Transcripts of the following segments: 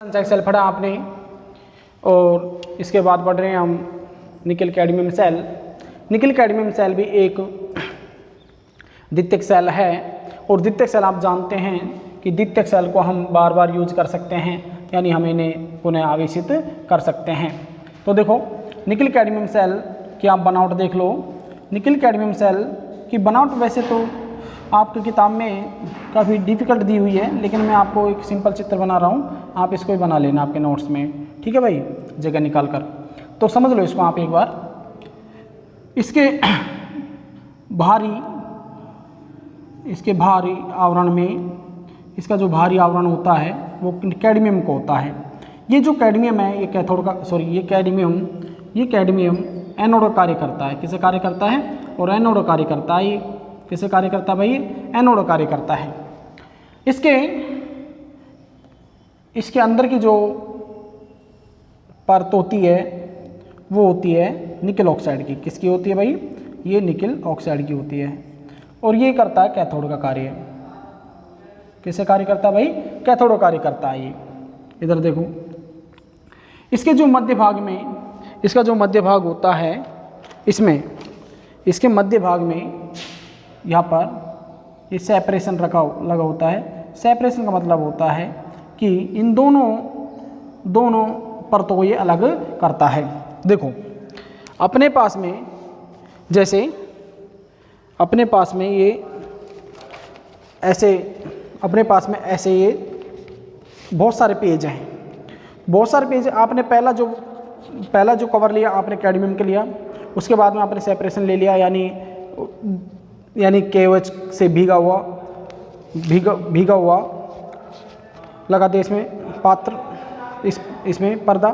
Cell पढ़ा आपने और इसके बाद पढ़ रहे हैं हम nickel cadmium cell. Nickel cadmium cell भी एक द्वितीयक सेल है और द्वितीयक सेल आप जानते हैं कि द्वितीयक सेल को हम बार बार यूज कर सकते हैं, यानी हम इन्हें पुनः आवेशित कर सकते हैं। तो देखो निकल कैडमियम सेल की आप बनावट देख लो। निकल कैडमियम सेल की बनावट वैसे तो आपकी किताब में काफ़ी डिफ़िकल्ट दी हुई है, लेकिन मैं आपको एक सिंपल चित्र बना रहा हूँ, आप इसको ही बना लेना आपके नोट्स में, ठीक है भाई, जगह निकाल कर। तो समझ लो इसको आप एक बार। इसके भारी आवरण में, इसका जो भारी आवरण होता है वो कैडमियम को होता है। ये जो कैडमियम है ये कैथोड का, सॉरी ये कैडमियम एनोड कार्य करता है। किसे कार्य करता है? और एनोड कार्य करता है। ये किसे कार्य करता है भाई? एनोड कार्य करता है। इसके अंदर की जो परत होती है वो होती है निकल ऑक्साइड की। किसकी होती है भाई? ये निकल ऑक्साइड की होती है और ये करता है कैथोड का कार्य। किसे कार्य करता है भाई? कैथोड कार्य करता है। ये इधर देखो, इसके जो मध्य भाग में, इसका जो मध्य भाग होता है, इसमें इसके मध्य भाग में यहाँ पर ये सेपरेशन लगा होता है। सेपरेशन का मतलब होता है कि इन दोनों परतों को ये अलग करता है। देखो अपने पास में, जैसे अपने पास में ये ऐसे, अपने पास में ऐसे ये बहुत सारे पेज हैं, बहुत सारे पेज। आपने पहला जो कवर लिया आपने कैडमियम के लिया, उसके बाद में आपने सेपरेशन ले लिया, यानी KOH से भीगा हुआ लगा दे इसमें पात्र, इसमें पर्दा।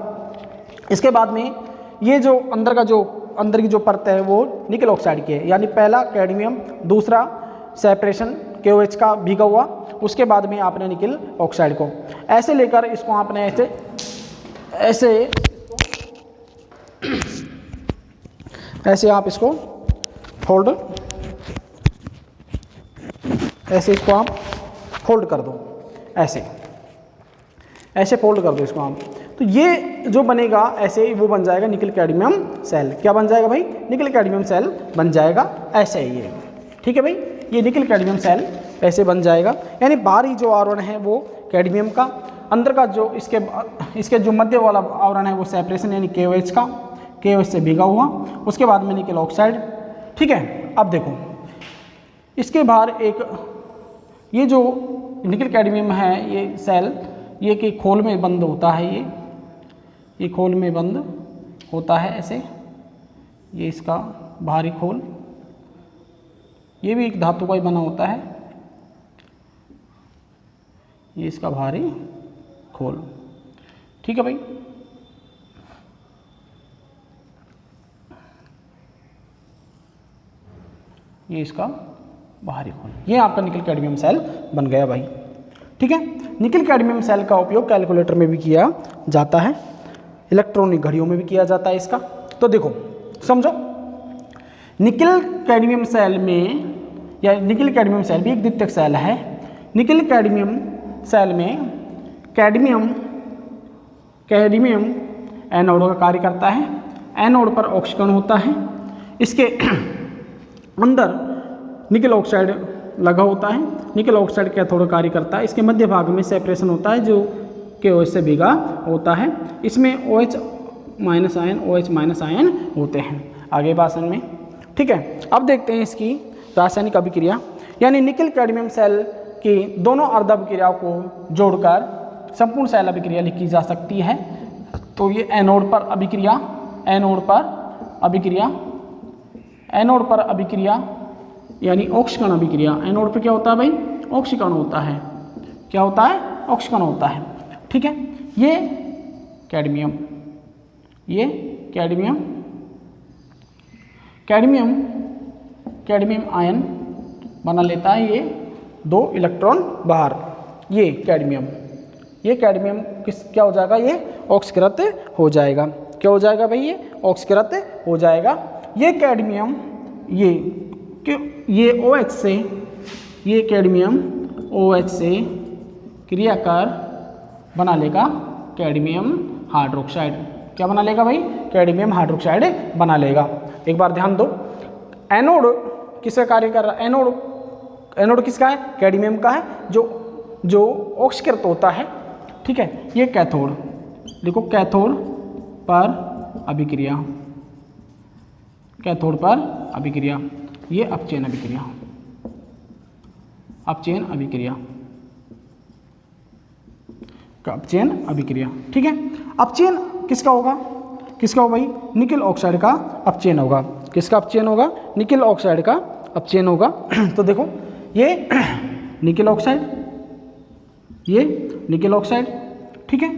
इसके बाद में ये जो अंदर की जो परत है वो निकल ऑक्साइड की है, यानी पहला कैडमियम, दूसरा सेपरेशन KOH का भीगा हुआ, उसके बाद में आपने निकल ऑक्साइड को ऐसे लेकर इसको आपने ऐसे आप इसको फोल्ड, ऐसे इसको आप फोल्ड कर दो, ऐसे फोल्ड कर दो इसको आप। तो ये जो बनेगा ऐसे वो बन जाएगा निकल कैडमियम सेल। क्या बन जाएगा भाई? निकल कैडमियम सेल बन जाएगा ऐसे ही ये, ठीक है भाई। ये निकल कैडमियम सेल ऐसे बन जाएगा, यानी बाहरी जो आवरण है वो कैडमियम का, अंदर का जो इसके जो मध्य वाला आवरण है वो सेपरेशन यानी KOH का, KOH से भीगा हुआ, उसके बाद में निकल ऑक्साइड, ठीक है। अब देखो इसके बाहर ये जो निकल कैडमियम है ये सेल, ये कि खोल में बंद होता है, ये खोल में बंद होता है ऐसे, ये इसका बाहरी खोल, ये भी एक धातु का ही बना होता है, ये इसका बाहरी खोल, ठीक है भाई। ये इसका बाहरी खोल, ये आपका निकल कैडमियम सेल बन गया भाई, ठीक है। निकल कैडमियम सेल का उपयोग कैलकुलेटर में भी किया जाता है, इलेक्ट्रॉनिक घड़ियों में भी किया जाता है इसका। तो देखो समझो, निकल कैडमियम सेल में, या निकल कैडमियम सेल भी एक द्वितीयक सेल है। निकल कैडमियम सेल में कैडमियम एनोड का कार्य करता है, एनोड पर ऑक्सीकरण होता है, इसके अंदर निकल ऑक्साइड लगा होता है, निकल ऑक्साइड कैथोड कार्य करता है, इसके मध्य भाग में सेपरेशन होता है जो KOH से भीगा होता है, इसमें OH माइनस आयन होते हैं आगे भाषण में, ठीक है। अब देखते हैं इसकी रासायनिक अभिक्रिया, यानी निकल कैडमियम सेल की दोनों अर्ध अभिक्रियाओं को जोड़कर संपूर्ण सेल अभिक्रिया लिखी जा सकती है। तो ये एनोड पर अभिक्रिया यानी ऑक्सीकरण अभिक्रिया। एनोड पे क्या होता है भाई? ऑक्सीकरण होता है। क्या होता है? ऑक्सीकरण होता है, ठीक है। ये कैडमियम आयन बना लेता है, ये 2 इलेक्ट्रॉन बाहर। ये कैडमियम क्या हो जाएगा? ये ऑक्सीकृत हो जाएगा। क्या हो जाएगा भाई? ये ऑक्सीकृत हो जाएगा। ये कैडमियम ये OH से, ये कैडमियम OH से क्रिया कर बना लेगा कैडमियम हाइड्रोक्साइड। क्या बना लेगा भाई? कैडमियम हाइड्रोक्साइड बना लेगा। एक बार ध्यान दो, एनोड किसका कार्य कर रहा है? एनोड किसका है? कैडमियम का है, जो ऑक्सीकृत होता है। ठीक है, ये कैथोड, देखो कैथोड पर अभिक्रिया, कैथोड पर अभिक्रिया, ये अपचयन अभिक्रिया, अपचयन अभिक्रिया, अपचयन अभिक्रिया। ठीक है, अपचयन किसका होगा? किसका होगा भाई? निकेल ऑक्साइड का अपचयन होगा। किसका अपचयन होगा? निकेल ऑक्साइड का अपचयन होगा। तो देखो ये निकेल ऑक्साइड, ये निकेल ऑक्साइड, ठीक है,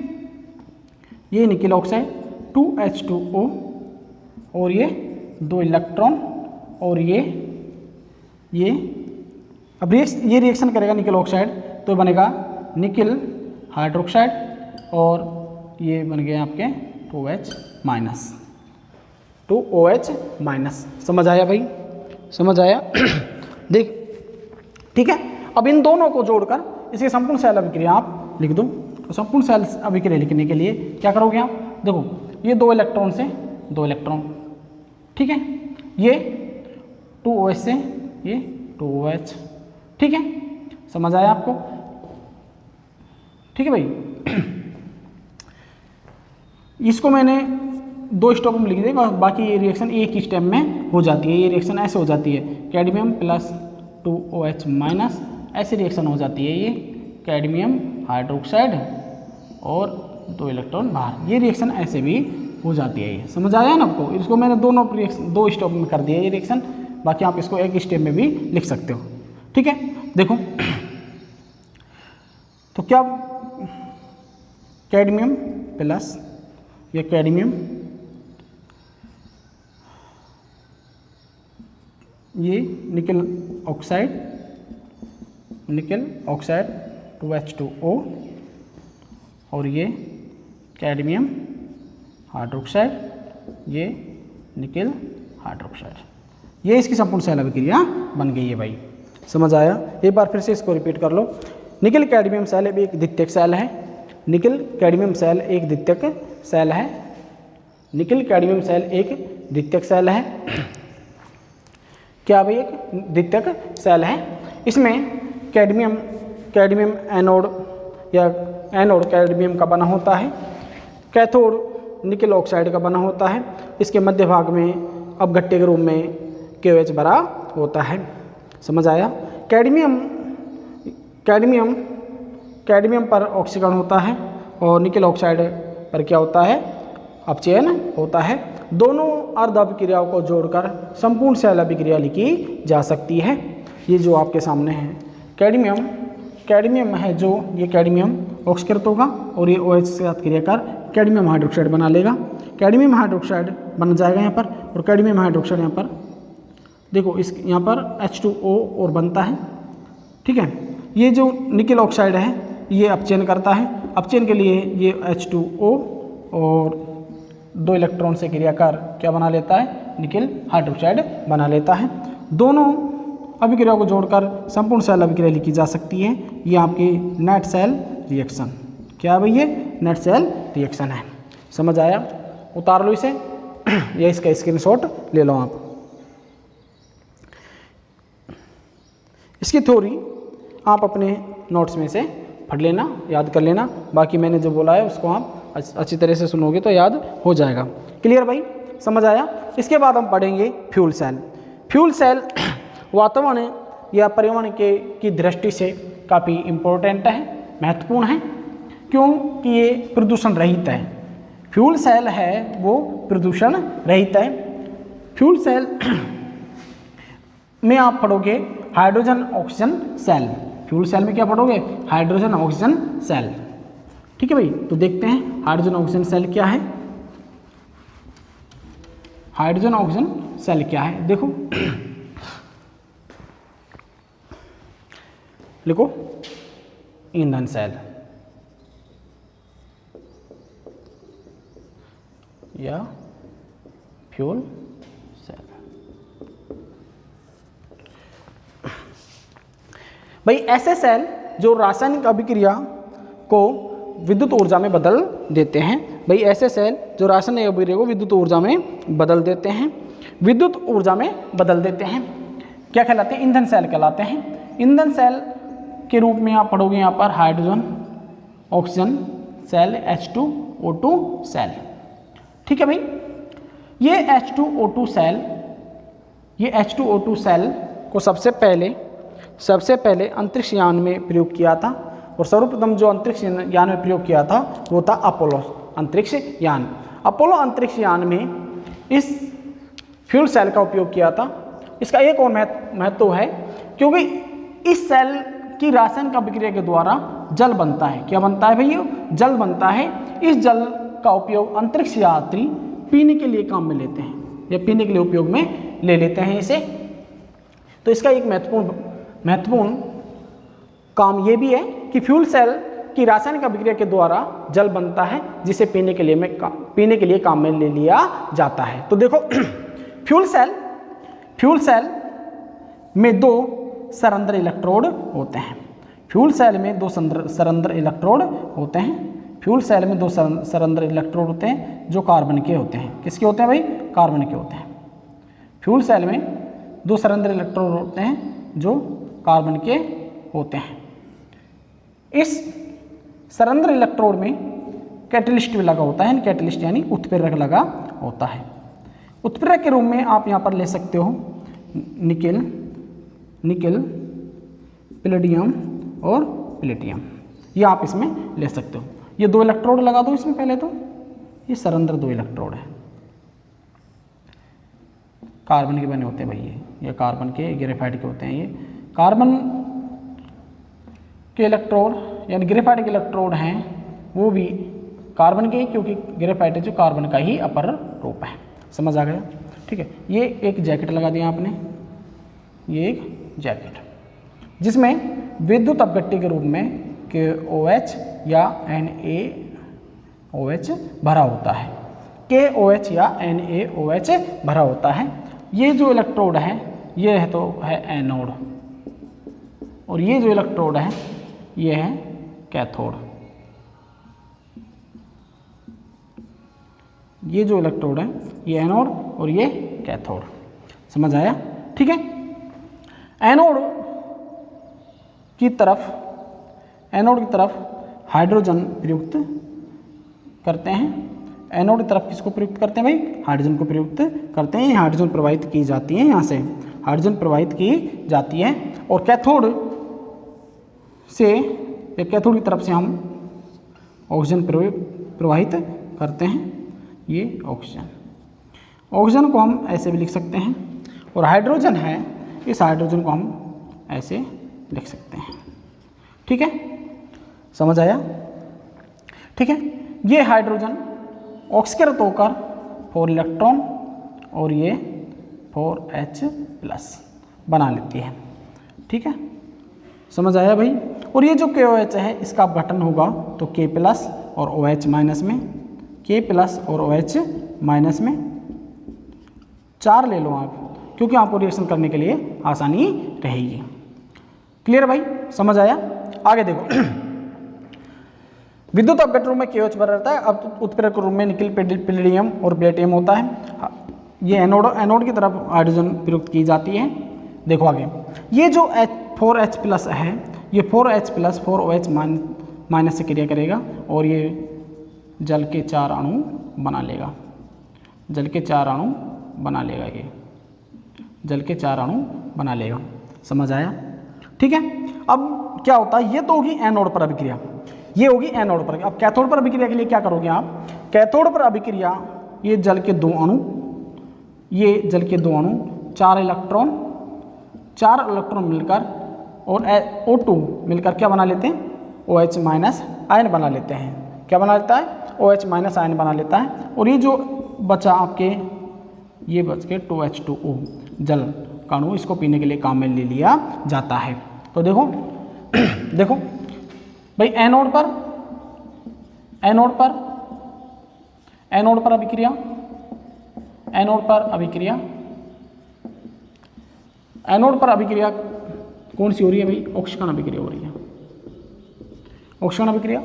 ये निकेल ऑक्साइड 2H2O, और ये 2 इलेक्ट्रॉन, और ये अब ये रिएक्शन करेगा निकेल ऑक्साइड, तो बनेगा निकेल हाइड्रोक्साइड, और ये बन गए आपके 2H माइनस, 2OH माइनस। समझ आया भाई? समझ आया? देख, ठीक है, अब इन दोनों को जोड़कर इसकी संपूर्ण सेल अभिक्रिया आप लिख दो। तो संपूर्ण सेल अभिक्रिया लिखने के लिए क्या करोगे आप? देखो ये 2 इलेक्ट्रॉन से 2 इलेक्ट्रॉन, ठीक है, ये 2OH से ये 2OH, ठीक है, समझ आया आपको? ठीक है भाई। इसको मैंने 2 स्टेप में लिख दिया, बाकी ये रिएक्शन एक ही स्टेप में हो जाती है। ये रिएक्शन ऐसे हो जाती है, कैडमियम प्लस 2OH माइनस, ऐसी रिएक्शन हो जाती है। ये कैडमियम हाइड्रोक्साइड और 2 इलेक्ट्रॉन बाहर, ये रिएक्शन ऐसे भी हो जाती है। ये समझ आया ना आपको? इसको मैंने दोनों रिएक्शन 2 स्टेप में कर दिया ये रिएक्शन, बाकी आप इसको एक स्टेप में भी लिख सकते हो। ठीक है, देखो तो क्या कैडमियम प्लस ये कैडमियम, ये निकेल ऑक्साइड 2H2O, और ये कैडमियम हाइड्रोक्साइड, ये निकेल हाइड्रोक्साइड, ये इसकी संपूर्ण सेल अभिक्रिया बन गई है भाई। समझ आया? एक बार फिर से इसको रिपीट कर लो। निकेल कैडमियम सेल एक द्वितीयक सेल है, निकेल कैडमियम सेल एक द्वितीयक सेल है, निकेल कैडमियम सेल एक द्वितीयक सेल है। क्या भाई? एक द्वितीयक सेल है। इसमें कैडमियम एनोड या एनोड कैडमियम का बना होता है, कैथोड निकेल ऑक्साइड का बना होता है। इसके मध्य भाग में अपघट्य के रूप में KOH भरा होता है। समझ आया? कैडमियम पर ऑक्सीकरण होता है, और निकेल ऑक्साइड पर क्या होता है? अपचयन होता है। दोनों अर्ध अभिक्रियाओं को जोड़कर संपूर्ण सेल अभिक्रिया लिखी जा सकती है। ये जो आपके सामने है कैडमियम है, जो ये कैडमियम ऑक्सीकृत होगा और ये OH के साथ क्रिया कर कैडमियम हाइड्रोक्साइड बना लेगा। कैडमियम हाइड्रोक्साइड बन जाएगा यहाँ पर, और कैडमियम हाइड्रोक्साइड यहाँ पर देखो, इस यहाँ पर H2O और बनता है। ठीक है, ये जो निकेल ऑक्साइड है ये अपचयन करता है। अपचयन के लिए ये H2O और 2 इलेक्ट्रॉन से क्रिया कर क्या बना लेता है? निकेल हाइड्रोक्साइड बना लेता है। दोनों अभिक्रिया को जोड़कर संपूर्ण सेल अभिक्रिया लिखी जा सकती है। ये आपकी नेट सेल रिएक्शन, क्या है भाई? ये नेट सेल रिएक्शन है। समझ आया? उतार लो इसे, ये इसका स्क्रीनशॉट ले लो आप। इसकी थ्योरी आप अपने नोट्स में से पढ़ लेना, याद कर लेना। बाकी मैंने जो बोला है उसको आप अच्छी तरह से सुनोगे तो याद हो जाएगा। क्लियर भाई? समझ आया? इसके बाद हम पढ़ेंगे फ्यूल सेल। फ्यूल सेल वातावरण या पर्यावरण की दृष्टि से काफ़ी इम्पोर्टेंट है, महत्वपूर्ण है, क्योंकि ये प्रदूषण रहित है। फ्यूल सेल है वो प्रदूषण रहित है। फ्यूल सेल में आप पढ़ोगे hydrogen oxygen cell. Fuel cell में क्या पढ़ोगे? Hydrogen oxygen cell. ठीक है भाई, तो देखते हैं हाइड्रोजन ऑक्सीजन सेल क्या है। हाइड्रोजन ऑक्सीजन सेल क्या है? देखो लिखो, ईंधन सेल या फ्यूल सेल। भाई ऐसे सेल जो रासायनिक अभिक्रिया को विद्युत ऊर्जा में बदल देते हैं। भाई ऐसे सेल जो रासायनिक अभिक्रिया को विद्युत ऊर्जा में बदल देते हैं, विद्युत ऊर्जा में बदल देते हैं, क्या कहलाते हैं? ईंधन सेल कहलाते हैं। ईंधन सेल के रूप में आप पढ़ोगे यहाँ पर hydrogen oxygen cell, H2O2 cell. ठीक है भाई, ये H2O2 सेल, ये H2O2 सेल को सबसे पहले अंतरिक्ष यान में प्रयोग किया था, और सर्वप्रथम जो अंतरिक्ष यान में प्रयोग किया था वो था अपोलो अंतरिक्ष यान। अपोलो अंतरिक्ष यान में इस फ्यूल सेल का उपयोग किया था। इसका एक और महत्व है, क्योंकि इस सेल की रासायनिक अभिक्रिया के द्वारा जल बनता है। क्या बनता है भैया? जल बनता है। इस जल का उपयोग अंतरिक्ष यात्री पीने के लिए काम में लेते हैं, या पीने के लिए उपयोग में ले लेते हैं इसे। तो इसका एक महत्वपूर्ण काम ये भी है कि फ्यूल सेल की रासायनिक अभिक्रिया के द्वारा जल बनता है, जिसे पीने के लिए काम में ले लिया जाता है। तो देखो फ्यूल सेल में दो सरंध्र इलेक्ट्रोड होते हैं। फ्यूल सेल में दो सरंध्र इलेक्ट्रोड होते हैं। फ्यूल सेल में दो सरंध्र इलेक्ट्रोड होते हैं जो कार्बन के होते हैं। किसके होते हैं भाई? कार्बन के होते हैं। फ्यूल सेल में दो सरंध्र इलेक्ट्रोड होते हैं जो कार्बन के होते हैं। इस सरंध्र इलेक्ट्रोड में कैटलिस्ट भी लगा होता है, कैटलिस्ट यानी उत्प्रेरक लगा होता है। उत्प्रेरक के रूप में आप यहाँ पर ले सकते हो निकेल, पैलेडियम और प्लेटियम, ये आप इसमें ले सकते हो। ये दो इलेक्ट्रोड लगा दो इसमें पहले। तो ये सरंध्र दो इलेक्ट्रोड है, कार्बन के बने होते हैं भाई। ये कार्बन के, ग्रेफाइट के होते हैं। ये कार्बन के इलेक्ट्रोड यानी ग्रेफाइट के इलेक्ट्रोड हैं, वो भी कार्बन के, क्योंकि ग्रेफाइट जो कार्बन का ही अपर रूप है। समझ आ गया? ठीक है। ये एक जैकेट लगा दिया आपने, ये एक जैकेट जिसमें विद्युत अपघट्य के रूप में KOH या NaOH भरा होता है। KOH या NaOH भरा होता है। ये जो इलेक्ट्रोड है ये है तो है एनोड, और ये जो इलेक्ट्रोड है ये है कैथोड। ये जो इलेक्ट्रोड है ये एनोड और ये कैथोड। समझ आया? ठीक है। एनोड की तरफ हाइड्रोजन प्रयुक्त करते हैं। एनोड की तरफ किसको प्रयुक्त करते हैं भाई? हाइड्रोजन को प्रयुक्त करते हैं। हाइड्रोजन प्रवाहित की जाती है, यहाँ से हाइड्रोजन प्रवाहित की जाती है, और कैथोड की तरफ से हम ऑक्सीजन प्रवाहित करते हैं। ये ऑक्सीजन को हम ऐसे भी लिख सकते हैं, और हाइड्रोजन है, इस हाइड्रोजन को हम ऐसे लिख सकते हैं। ठीक है, समझ आया? ठीक है। ये हाइड्रोजन ऑक्सीकृत होकर 4 इलेक्ट्रॉन और ये 4H+ बना लेती है। ठीक है, समझ आया भाई? और ये जो KOH है इसका अपघटन होगा तो K+ और OH- में, K+ और OH- में 4 ले लो आप, क्योंकि आपको रिएक्शन करने के लिए आसानी रहेगी। क्लियर भाई? समझ आया? आगे देखो। विद्युत अपघटन रूप में KOH भरा रहता है। अब उत्प्रेरक रूप में निकेल, पैलेडियम और प्लेटियम होता है। ये एनोड की तरफ हाइड्रोजन प्रयुक्त की जाती है। देखो आगे, ये जो 4H+ है, ये 4H+ 4OH- से क्रिया करेगा और ये जल के 4 अणु बना लेगा। जल के 4 अणु बना लेगा, ये जल के 4 अणु बना लेगा। समझ आया? ठीक है। अब क्या होता है, ये तो होगी एनोड पर अभिक्रिया, ये होगी एनोड पर। अब कैथोड पर अभिक्रिया के लिए क्या करोगे आप? कैथोड पर अभिक्रिया, ये जल के 2 अणु, ये जल के 2 अणु, 4 इलेक्ट्रॉन मिलकर और O2 मिलकर क्या बना लेते हैं? OH- आयन बना लेते हैं। क्या बना लेता है? OH- आयन बना लेता है। और ये जो बचा आपके, ये बच के 2H2O जल का अणु, इसको पीने के लिए काम में ले लिया जाता है। तो देखो देखो भाई, एनोड पर अभिक्रिया, एनोड पर अभिक्रिया कौन सी हो रही है भाई? ऑक्सीकरण अभिक्रिया हो रही है। ऑक्सीकरण अभिक्रिया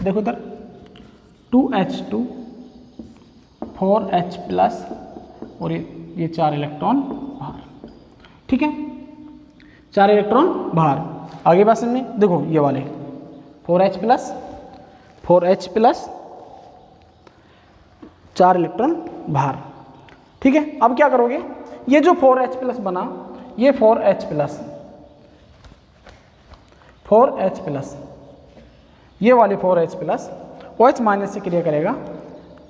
देखो इधर 2H2 4H प्लस और ये 4 इलेक्ट्रॉन बाहर, ठीक है, 4 इलेक्ट्रॉन बाहर। आगे बात में देखो ये वाले 4H प्लस 4 इलेक्ट्रॉन बाहर, ठीक है। अब क्या करोगे, ये जो 4H प्लस बना, ये 4H प्लस ये वाले 4H प्लस OH माइनस से क्रिया करेगा,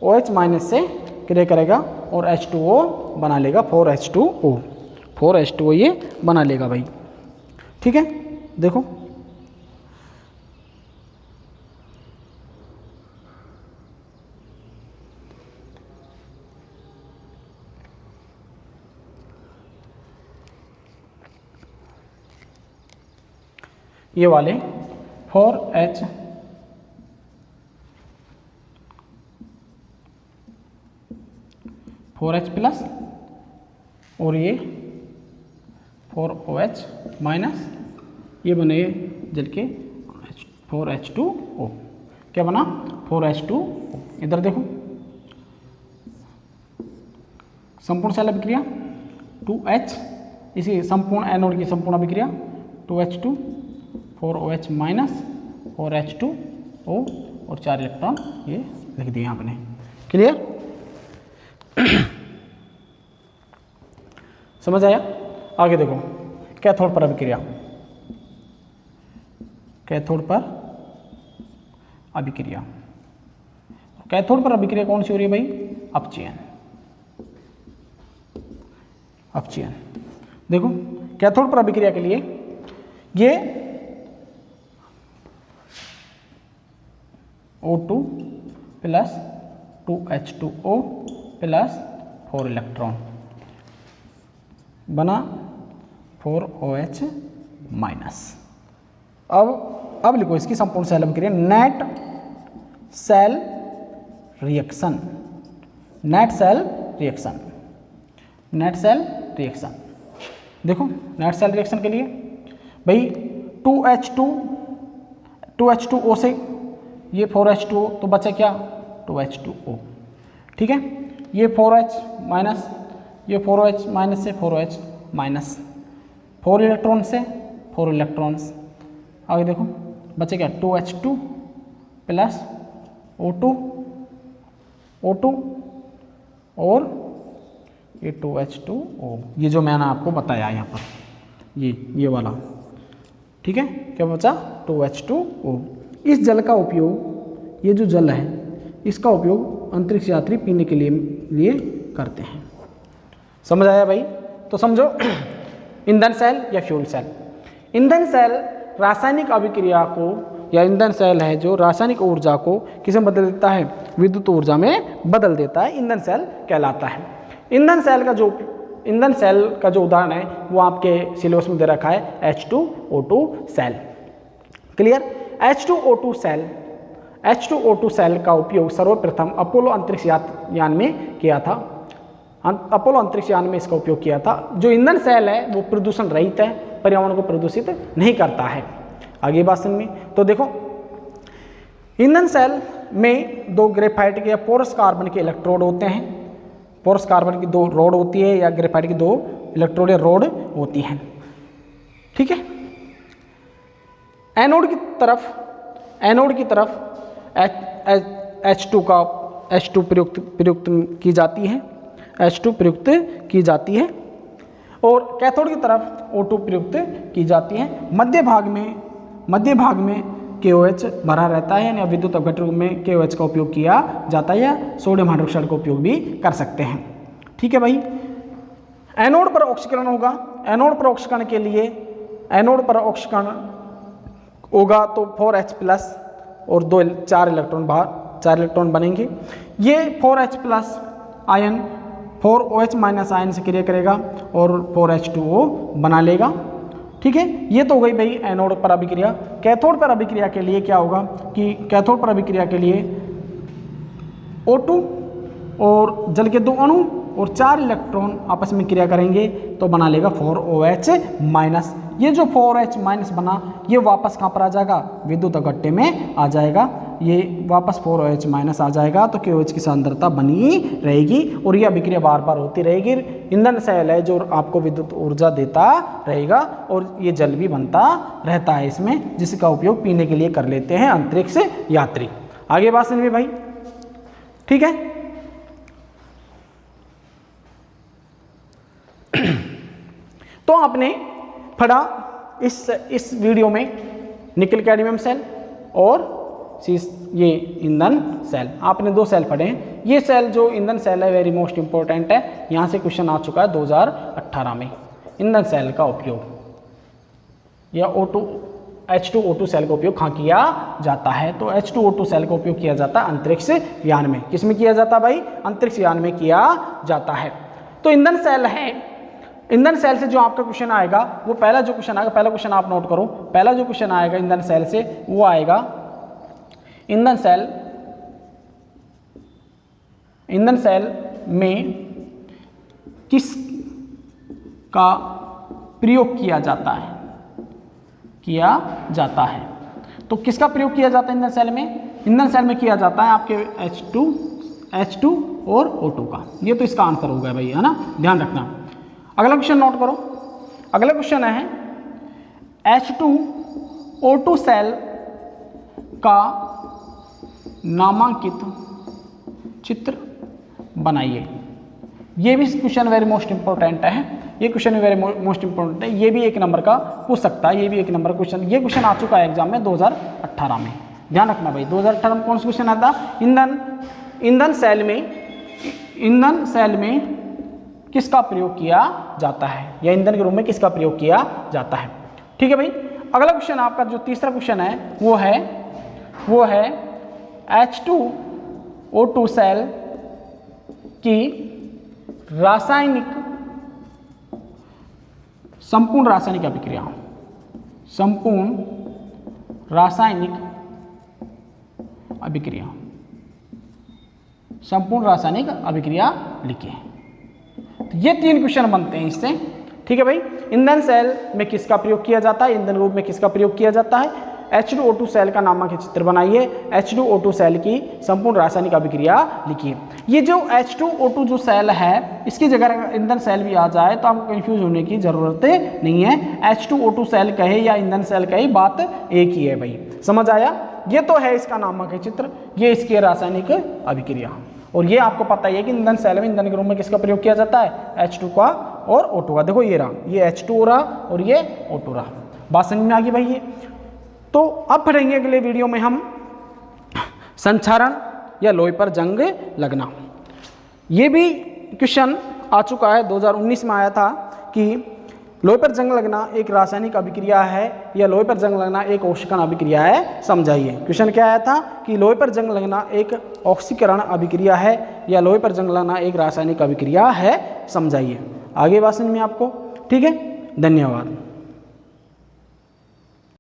OH माइनस से क्रिया करेगा और H2O बना लेगा, 4H2O ये बना लेगा भाई, ठीक है। देखो ये वाले 4H प्लस और ये 4OH माइनस, ये बने जल के 4H2O, क्या बना 4H2O। इधर देखो संपूर्ण सेल अभिक्रिया 2H, इसी संपूर्ण एनोड की संपूर्ण अभिक्रिया 2H2 4OH माइनस 4H2O और 4 इलेक्ट्रॉन ये लिख दिए आपने, क्लियर। समझ आया। आगे देखो कैथोड पर अभिक्रिया, कैथोड पर अभिक्रिया, कैथोड पर अभिक्रिया कौन सी हो रही है भाई, अपचयन। देखो कैथोड पर अभिक्रिया के लिए ये O2 plus 2H2O plus 4 electron बना 4OH माइनस। अब लिखो इसकी संपूर्ण सेल अभिक्रिया, नेट सेल रिएक्शन, देखो नेट सेल रिएक्शन के लिए भाई 2H2O से ये 4H2O तो बचा क्या 2H2O, ठीक है। ये 4H माइनस, ये 4OH माइनस से 4OH माइनस, 4 इलेक्ट्रॉन से 4 इलेक्ट्रॉन्स। आगे देखो बचे क्या 2H2 प्लस O2 और ये 2H2O, ये जो मैंने आपको बताया यहाँ पर ये वाला, ठीक है। क्या बचा 2H2O। इस जल का उपयोग, ये जो जल है इसका उपयोग अंतरिक्ष यात्री पीने के लिए करते हैं। समझ आया भाई। तो समझो ईंधन सेल या फ्यूल सेल। ईंधन सेल रासायनिक अभिक्रिया को, या ईंधन सेल है जो रासायनिक ऊर्जा को किसमें बदल देता है, विद्युत ऊर्जा में बदल देता है, ईंधन सेल कहलाता है। ईंधन सेल का जो उदाहरण है वो आपके सिलेबस में दे रखा है H2O2 cell, clear. H2O2 cell का उपयोग सर्वप्रथम अपोलो अंतरिक्ष यान में किया था। अपोलो अंतरिक्ष यान में इसका उपयोग किया था। जो ईंधन सेल है वो प्रदूषण रहित है, पर्यावरण को प्रदूषित नहीं करता है। आगे बात समझ में, तो देखो ईंधन सेल में 2 ग्रेफाइट के या पोरस कार्बन के इलेक्ट्रोड होते हैं। पोरस कार्बन की 2 रोड होती है या ग्रेफाइट की 2 इलेक्ट्रोड या रोड होती हैं, ठीक है। एनोड की तरफ H2 प्रयुक्त की जाती है, H2 प्रयुक्त की जाती है और कैथोड की तरफ O2 प्रयुक्त की जाती है। मध्य भाग में KOH भरा रहता है, यानी विद्युत अपघटन में KOH का उपयोग किया जाता है या सोडियम हाइड्रोक्साइड का उपयोग भी कर सकते हैं, ठीक है भाई। एनोड पर ऑक्सीकरण होगा। एनोड पर ऑक्सीकरण के लिए होगा तो 4H प्लस और 4 इलेक्ट्रॉन बाहर, 4 इलेक्ट्रॉन बनेंगे। ये 4H plus ion 4OH minus ion से क्रिया करेगा और 4H2O बना लेगा, ठीक है। ये तो हो गई भाई एनोड पर अभिक्रिया। कैथोड पर अभिक्रिया के लिए क्या होगा कि कैथोड पर अभिक्रिया के लिए O2 और जल के 2 अणु और 4 इलेक्ट्रॉन आपस में क्रिया करेंगे तो बना लेगा 4OH माइनस। ये जो 4OH माइनस बना ये वापस कहाँ पर आ जाएगा, विद्युत अपघट्य में आ जाएगा, ये वापस 4OH माइनस आ जाएगा तो KOH की सांद्रता बनी रहेगी और ये अभिक्रिया बार बार होती रहेगी। ईंधन सेल है जो आपको विद्युत ऊर्जा देता रहेगा और ये जल भी बनता रहता है इसमें, जिसका उपयोग पीने के लिए कर लेते हैं अंतरिक्ष यात्री। आगे बात समझ में भाई, ठीक है। तो आपने पढ़ा इस वीडियो में निकल कैडमियम सेल और ये ईंधन सेल, आपने 2 सेल पढ़े हैं। ये सेल जो ईंधन सेल है वेरी मोस्ट इंपॉर्टेंट है, यहाँ से क्वेश्चन आ चुका है 2018 में। ईंधन सेल का उपयोग या H2O2 सेल का उपयोग कहाँ किया जाता है? तो H2O2 सेल का उपयोग किया जाता है अंतरिक्ष यान में। किस में किया जाता है भाई? अंतरिक्ष यान में किया जाता है। तो ईंधन सेल है, ईंधन सेल से जो आपका क्वेश्चन आएगा वो पहला जो क्वेश्चन आएगा, पहला क्वेश्चन आप नोट करो, पहला जो क्वेश्चन आएगा ईंधन सेल से वो आएगा ईंधन सेल में किस का प्रयोग किया जाता है? तो किसका प्रयोग किया जाता है ईंधन सेल में? ईंधन सेल में किया जाता है आपके H2 और O2 का। ये तो इसका आंसर होगा भाई, है ना, ध्यान रखना। अगला क्वेश्चन नोट करो, अगला क्वेश्चन है H2O2 सेल का नामांकित चित्र बनाइए। ये भी क्वेश्चन वेरी मोस्ट इंपॉर्टेंट है, ये क्वेश्चन वेरी मोस्ट इंपॉर्टेंट है, ये भी 1 नंबर का पूछ सकता है, ये भी 1 नंबर क्वेश्चन। ये क्वेश्चन आ चुका है एग्जाम में 2018 में, ध्यान रखना भाई। 2018 में कौन सा क्वेश्चन आता? ईंधन सेल में किसका प्रयोग किया जाता है, या ईंधन के रूप में किसका प्रयोग किया जाता है? ठीक है भाई। अगला क्वेश्चन आपका जो तीसरा क्वेश्चन है वो है H2O2 सेल की संपूर्ण रासायनिक अभिक्रिया लिखिए। तो ये 3 क्वेश्चन बनते हैं इससे, ठीक है भाई। ईंधन सेल में किसका प्रयोग किया जाता है, ईंधन रूप में किसका प्रयोग किया जाता है, H2O2 सेल का नामांकित चित्र बनाइए, H2O2 सेल की संपूर्ण रासायनिक अभिक्रिया लिखिए। ये जो H2O2 जो सेल है इसकी जगह ईंधन सेल भी आ जाए तो आपको कंफ्यूज होने की जरूरत नहीं है। H2O2 सेल कहे या ईंधन सेल कहे, बात एक ही है भाई, समझ आया। ये तो है इसका नामांकित चित्र, ये इसकी रासायनिक अभिक्रिया। और ये आपको पता ही है कि ईंधन सेल में ईंधन के रूप में किसका प्रयोग किया जाता है? H2 का और O2 का। देखो ये रहा, ये H2 रहा और ये O2 रहा। बात समझ में आ गई भाई ये। तो अब पढ़ेंगे अगले वीडियो में हम संक्षारण या लोहे पर जंग लगना। ये भी क्वेश्चन आ चुका है, 2019 में आया था कि लोहे पर जंग लगना एक रासायनिक अभिक्रिया है या लोहे पर जंग लगना एक ऑक्सीकरण अभिक्रिया है, समझाइए। क्वेश्चन क्या आया था कि लोहे पर जंग लगना एक ऑक्सीकरण अभिक्रिया है या लोहे पर जंग लगना एक रासायनिक अभिक्रिया है, समझाइए। आगे बात समझ में आपको, ठीक है, धन्यवाद।